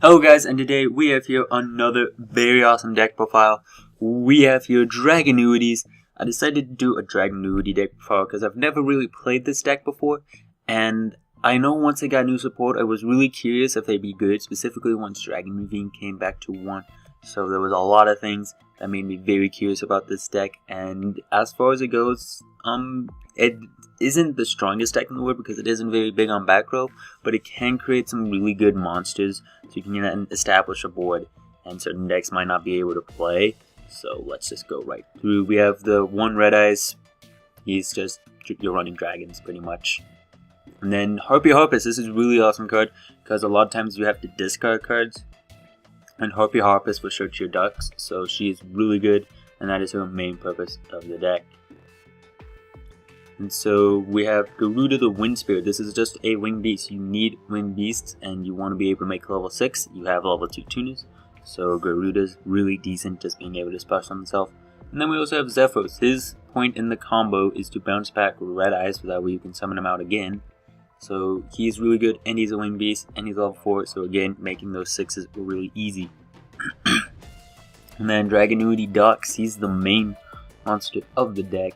Hello guys, and today we have here another very awesome deck profile. We have here Dragunities. I decided to do a Dragunity deck profile because I've never really played this deck before, and I know once they got new support I was really curious if they'd be good, specifically once Dragunity came back to 1. So there was a lot of things that made me very curious about this deck, and as far as it goes, it isn't the strongest deck in the world because it isn't very big on back row, but it can create some really good monsters, so you can establish a board, and certain decks might not be able to play. So let's just go right through. We have the one Red Eyes. He's just, you're running dragons pretty much. And then Harpy Harpist. This is a really awesome card because a lot of times you have to discard cards, and Harpy Harpist will search your ducks, so she is really good, and that is her main purpose of the deck. And so we have Garuda the Wind Spirit. This is just a winged beast. You need winged beasts, and you want to be able to make level 6. You have level 2 tuners, so Garuda's really decent just being able to special himself. And then we also have Zephyros. His point in the combo is to bounce back Red Eyes, so that way you can summon him out again. So he's really good, and he's a winged beast, and he's level 4, so again, making those 6s really easy. And then Dragunity Ducks. He's the main monster of the deck.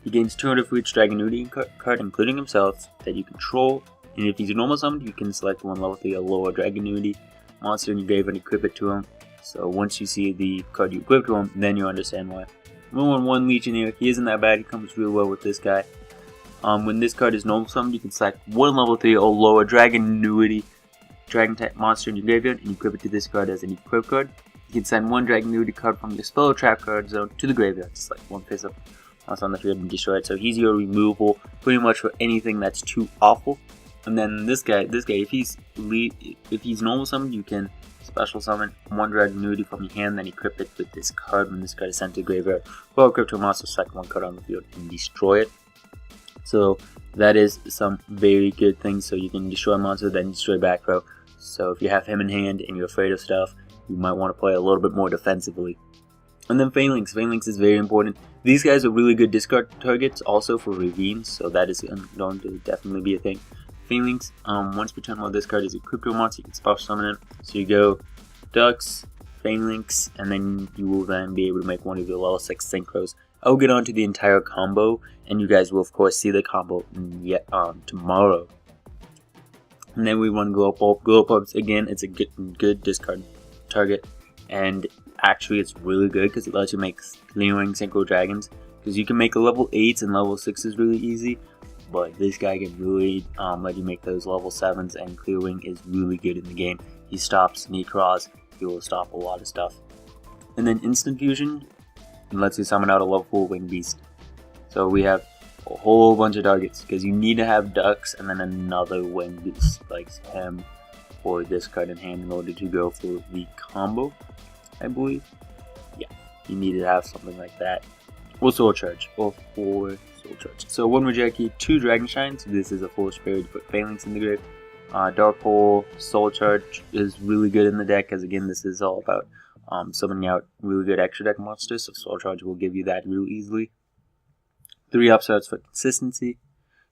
He gains 200 for each Dragunity card, including himself, that you control. And if he's a normal summon, you can select one level 3 or lower Dragunity monster in your grave and equip it to him. So once you see the card you equip to him, then you understand why. 1/1 Legionnaire, he isn't that bad, he comes real well with this guy. When this card is normal summoned, you can select one level 3 or lower Dragunity Dragon type monster in your graveyard and equip it to this card as an equip card. You can send one Dragunity card from your spell or trap card zone to the graveyard, just like one face up on the field and destroy it. So he's your removal pretty much for anything that's too awful. And then this guy, if he's normal summoned, you can special summon one Dragunity from your hand, then equip it with this card when this card is sent to the graveyard. Or equip to a monster, select one card on the field and destroy it. So that is some very good things. So you can destroy a monster, then destroy back row. So if you have him in hand and you're afraid of stuff, you might want to play a little bit more defensively. And then Phalanx. Phalanx is very important. These guys are really good discard targets also for ravines, so that is going to definitely be a thing. Phalanx, once per turn while this card is equipped to a monster, you can special summon it. So you go Ducks, Phalanx, and then you will then be able to make one of your level 6 synchros. I'll get onto the entire combo, and you guys will of course see the combo tomorrow. And then we run Glow Bulb. Glow Bulbs, again, it's a good discard target, and actually it's really good because it lets you make clearing synchro dragons, because you can make a level 8s and level 6s really easy, but this guy can really let you make those level 7s, and clearing is really good in the game. He stops synchros, he will stop a lot of stuff. And then Instant Fusion lets you summon out a level 4 winged beast. So we have a whole bunch of targets because you need to have ducks and then another winged beast like him or this card in hand in order to go for the combo, I believe. Yeah, you need to have something like that. Or Soul Charge, or 4 Soul Charge. So 1 Reject Key, 2 Dragon Shines. This is a full spirit to put Phalanx in the grave. Dark Hole, Soul Charge is really good in the deck because again this is all about summoning out really good extra deck monsters, so Soul Charge will give you that real easily. 3 Upstarts for consistency.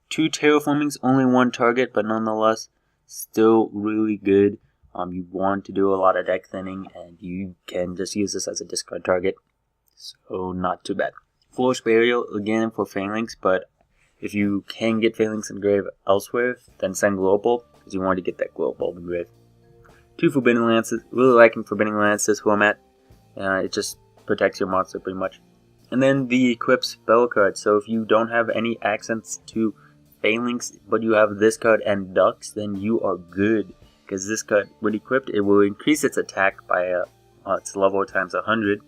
2 Terraformings, only 1 target, but nonetheless still really good. You want to do a lot of deck thinning, and you can just use this as a discard target, so not too bad. Flourish Burial, again for Phalanx, but if you can get Phalanx in grave elsewhere, then send Glow Bulb, because you want to get that Glow Bulb in grave. 2 Forbidden Lances, really liking Forbidden Lances format. It just protects your monster pretty much. And then the Equip spell card, so if you don't have any accents to Phalanx, but you have this card and Ducks, then you are good. Because this card, when equipped, it will increase its attack by its level times 100,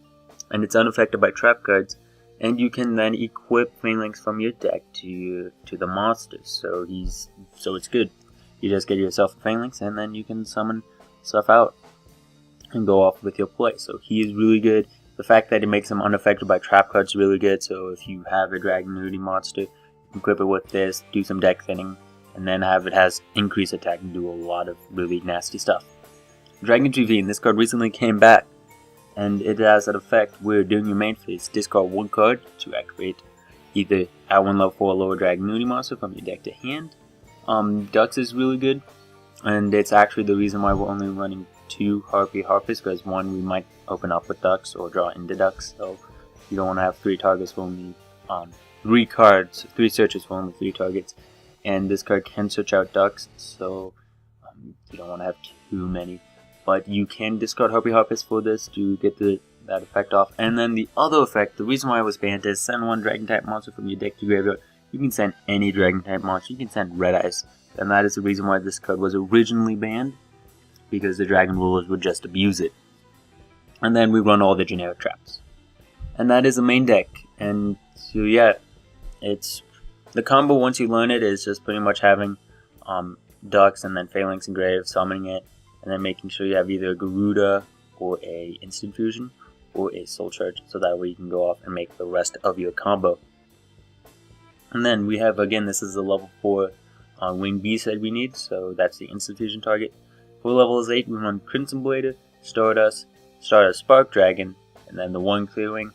and it's unaffected by trap cards. And you can then equip Phalanx from your deck to the monster. So it's good. You just get yourself a Phalanx, and then you can summon stuff out and go off with your play. So he is really good. The fact that it makes him unaffected by trap cards is really good. So if you have a Dragunity monster, you can equip it with this, do some deck thinning, and then have it has increased attack and do a lot of really nasty stuff. Dragunity Ravine, this card recently came back, and it has an effect where during your main phase, discard 1 card to activate either add 1 level 4 lower Dragunity monster from your deck to hand, Ducks is really good, and it's actually the reason why we're only running 2 Harpists, because one, we might open up with ducks or draw into ducks, so you don't want to have 3 targets for only 3 cards, 3 searches for only 3 targets, and this card can search out ducks, so you don't want to have too many. But you can discard Harpist for this to get that effect off. And then the other effect, the reason why it was banned is send 1 dragon type monster from your deck to graveyard. You can send any dragon type monster, you can send Red Eyes. And that is the reason why this card was originally banned, because the dragon rulers would just abuse it. And then we run all the generic traps. And that is the main deck. And so yeah, it's the combo once you learn it is just pretty much having ducks and then Phalanx and Grave, summoning it, and then making sure you have either a Garuda or a Instant Fusion or a Soul Charge, so that way you can go off and make the rest of your combo. And then we have, again, this is the level 4 Winged Beast that we need, so that's the Instant Fusion target. For level 8, we run Crimson Blader, Stardust, Spark Dragon, and then the 1 Clear Wing.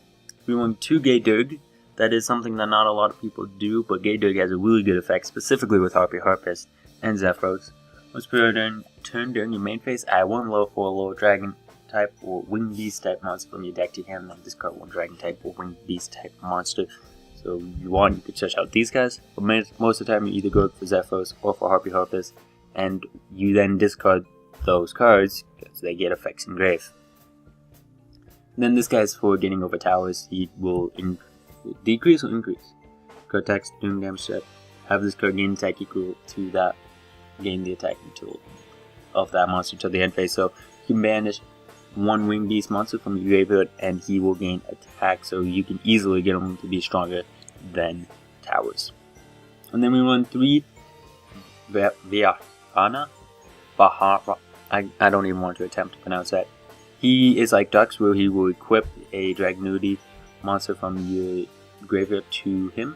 We run 2 Gaydurg. That is something that not a lot of people do, but Gaydurg has a really good effect, specifically with Harpist and Zephyros. Once per turn during your main phase, add 1 level 4 lower dragon type or Winged Beast type monster from your deck to your hand, and then discard 1 dragon type or Winged Beast type monster. So if you want, you could search out these guys, but most of the time you either go for Zephyros or for Harpist, and you then discard those cards because they get effects in Grave. And then this guy's for getting over towers. He will decrease or increase card attacks doing damage set. Have this card gain attack equal to that, gain the attacking tool of that monster till the end phase. So you can banish 1 Winged Beast monster from your graveyard and he will gain attack, so you can easily get him to be stronger than towers. And then we run 3 Bahara. I don't even want to attempt to pronounce that. He is like ducks, where he will equip a Dragunity monster from your graveyard to him.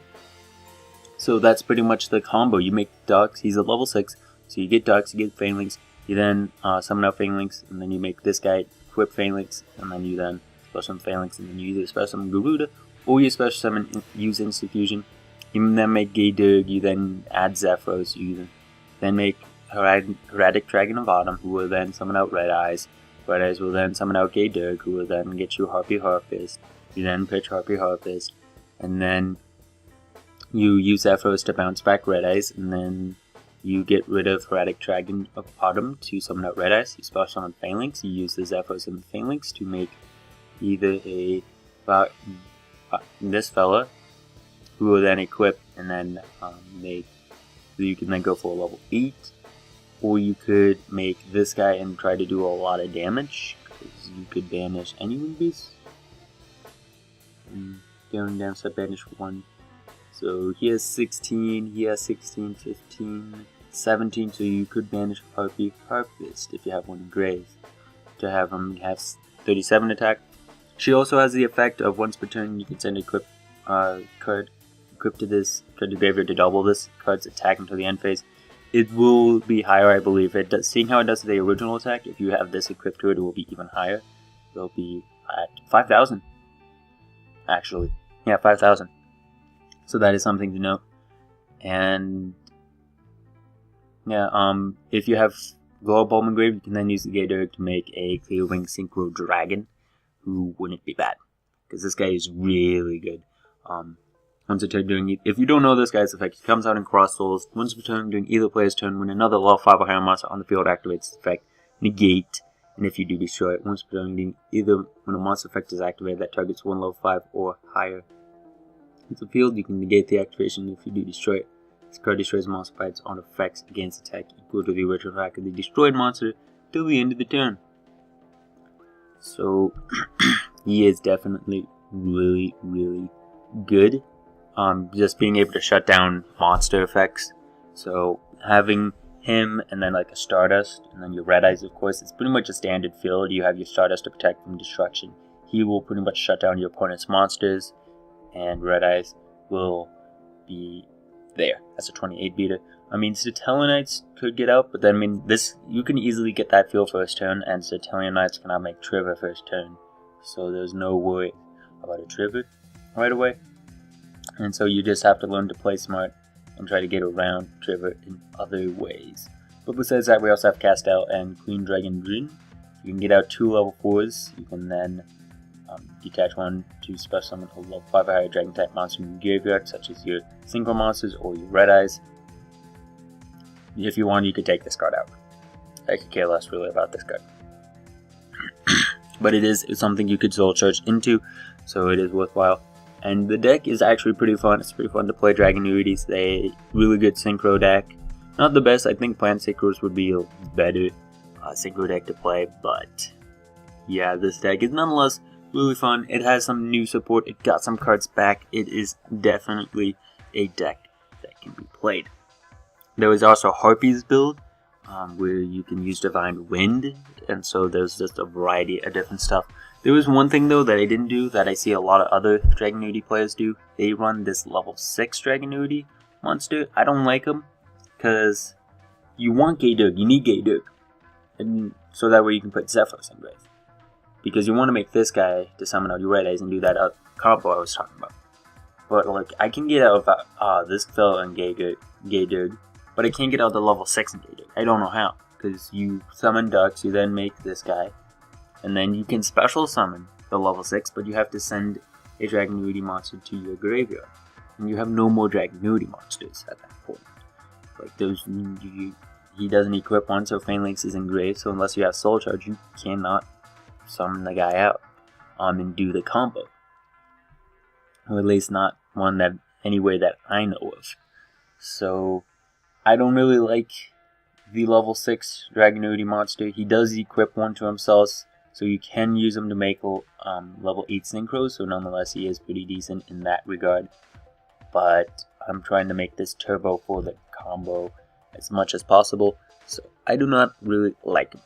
So that's pretty much the combo. You make ducks, he's a level 6, so you get ducks, you get Phalanx, you then summon out Phalanx, and then you make this guy equip Phalanx, and then you then special summon Phalanx, and then you either special summon Garuda, or you special summon use Instant Fusion. You then make Gaydurg, you then add Zephyros, you then make Heradic Dragon of Autumn, who will then summon out Red Eyes. Red Eyes will then summon out Gaydurg, who will then get you Harpist. You then pitch Harpist, and then you use Zephyros to bounce back Red Eyes, and then you get rid of Heradic Dragon of Autumn to summon out Red Eyes. You special summon Phalanx, you use the Zephyros and the Phalanx to make either this fella, who will then equip and then you can then go for a level 8, or you could make this guy and try to do a lot of damage, because you could banish any Winged Beast. Going down, so banish 1. So he has 16, he has 16, 15, 17, so you could banish Harpist if you have one in Grave, to have him have 37 attack. She also has the effect of once per turn you can send a card equipped to this card to graveyard to double this card's attack until the end phase. It will be higher, I believe. It does, seeing how it does the original attack, if you have this equipped to it, it will be even higher. It'll be at 5,000. Actually. Yeah, 5,000. So that is something to note. And yeah, if you have Glow Bulb in Grave, you can then use the Gaydurg to make a Clear Wing Synchro Dragon, who wouldn't be bad, because this guy is really good. Once a turn during, if you don't know this guy's effect, he comes out in Cross Souls. Once per turn during either player's turn, when another level 5 or higher monster on the field activates the effect, negate, and if you do destroy it, once per turn, either when a monster effect is activated that targets 1 level 5 or higher in the field, you can negate the activation if you do destroy it. This card destroys monster by its own effects against attack equal to the original attack of the destroyed monster till the end of the turn. So he is definitely really, really good. Just being able to shut down monster effects. So having him and then like a Stardust and then your Red Eyes, of course, it's pretty much a standard field. You have your Stardust to protect from destruction. He will pretty much shut down your opponent's monsters, and Red Eyes will be there. That's a 28 beater. I mean, Stellar could get out, but then I mean, this you can easily get that field first turn, and Stellar Knights cannot make Trigger first turn, so there's no worry about a Trigger right away. And so you just have to learn to play smart and try to get around Trevor in other ways. But besides that, we also have Cast Out and Queen Dragunity. You can get out 2 level 4s. You can then detach 1 to special summon a level 5 or higher dragon type monster from your graveyard, such as your synchro monsters or your red eyes. If you want, you could take this card out. I could care less really about this card. But it's something you could soul charge into, so it is worthwhile. And the deck is actually pretty fun. It's pretty fun to play Dragunity. They really good synchro deck. Not the best. I think Plant Synchros would be a better synchro deck to play, but yeah, this deck is nonetheless really fun. It has some new support. It got some cards back. It is definitely a deck that can be played. There was also Harpy's build, where you can use Divine Wind, and so there's just a variety of different stuff. There was one thing though that I didn't do that I see a lot of other Dragunity players do. They run this level 6 Dragunity monster. I don't like them because you want Gaydug, you need Gaydug, and so that way you can put Zephyros in grave. Because you want to make this guy to summon out your red eyes and do that combo I was talking about. But like I can get out of this fella and Gaydug, but I can't get out the level 6 in Gaydug. I don't know how. Because you summon ducks, you then make this guy, and then you can special summon the level 6, but you have to send a Dragunity monster to your graveyard. And you have no more Dragunity monsters at that point. Like those, he doesn't equip one, so Phalanx is engraved, so unless you have Soul Charge, you cannot summon the guy out and do the combo. Or at least not one that any way that I know of. So I don't really like the level 6 Dragunity monster. He does equip one to himself, so you can use him to make level 8 synchros, so nonetheless he is pretty decent in that regard. But I'm trying to make this turbo for the combo as much as possible, so I do not really like him.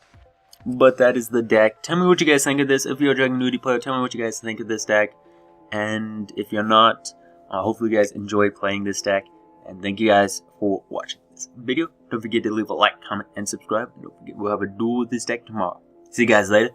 But that is the deck. Tell me what you guys think of this. If you're a Dragunity player, tell me what you guys think of this deck. And if you're not, hopefully you guys enjoy playing this deck. And thank you guys for watching this video. Don't forget to leave a like, comment, and subscribe. And don't forget we'll have a duel with this deck tomorrow. See you guys later.